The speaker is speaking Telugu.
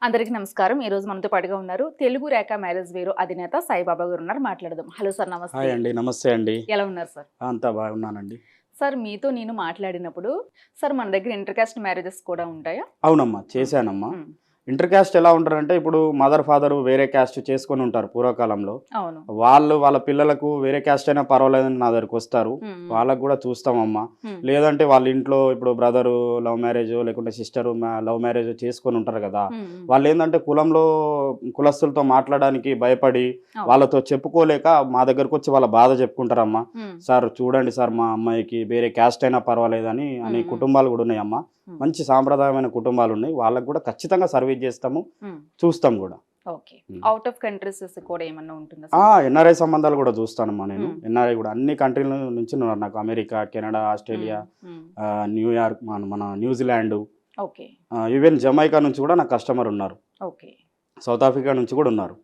అందరికీ నమస్కారం. ఈ రోజు మనతో పాటుగా ఉన్నారు తెలుగు రేఖ మ్యారేజ్ బ్యూరో అధినేత సాయిబాబా గారు ఉన్నారు. మాట్లాడదాం. హలో సార్, నమస్తే. హాయ్ అండి. నమస్తే అండి. ఎలా ఉన్నారు సార్? అంతా బాగున్నానండి. సార్, మీతో నేను మాట్లాడినప్పుడు సార్ మన దగ్గర ఇంటర్ కాస్ట్ మ్యారేజెస్ కూడా ఉంటాయా? అవునమ్మా, హ్మ్. చేశానమ్మా. హ్మ్. ఇంటర్ క్యాస్ట్ ఎలా ఉంటారంటే, ఇప్పుడు మదర్, ఫాదర్ వేరే క్యాస్ట్ చేసుకొని ఉంటారు పూర్వకాలంలో. అవును. వాళ్ళ పిల్లలకు వేరే క్యాస్ట్ అయినా పర్వాలేదని నా దగ్గరకొస్తారు. హ్మ్. హ్మ్. వాళ్ళకి గూడా చూస్తామమ్మా. హ్మ్. లేదంటే వాళ్ళ ఇంట్లో ఇప్పుడు బ్రదరు లవ్ మ్యారేజో, లేకుంటే సిస్టరు లవ్ మ్యారేజో చేసుకొని ఉంటారు గదా! హ్మ్. హ్మ్. వాళ్ళేందంటే కులస్తులతో మాట్లాడడానికి భయపడి, అవును. వాళ్ళతో చెప్పుకోలేక మా దగ్గరకొచ్చి వాళ్ళ బాధ చెప్పుకుంటారమ్మా. హ్మ్. సార్ చూడండి సార్, మా అమ్మాయికి వేరే క్యాస్ట్ అయినా పర్వాలేదని అనే హ్మ్. హ్మ్. కుటుంబాలు గూడా ఉన్నాయమ్మా. హ్మ్. మంచి సాంప్రదాయమైన కుటుంబాలున్నాయి. వాళ్ళకి గూడా ఖచ్చితంగా సర్వీస్ జేస్తాము. హ్మ్. చూస్తాం గూడా. ఓకే. హ్మ్. ఔట్ ఆఫ్ కంట్రీస్ కూడా ఏమన్నా ఉంటుందా సార్? ఎన్ఆర్ఐ సంబంధాలు గూడా చూస్తానమ్మా నేను. హ్మ్. ఎన్ఆర్ఐ గూడా అన్ని కంట్రీల నుంచి ఉన్నారు నాకు. అమెరికా, కెనడా, హ్మ్. ఆస్ట్రేలియా, హ్మ్. న్యూయార్క్, మన న్యూజిలాండు, ఓకే. ఈవెన్ జమైకా నుంచి గూడా నాకు కస్టమర్ ఉన్నారు. ఓకే. సౌత్ ఆఫ్రికా నుంచి గూడా ఉన్నారు.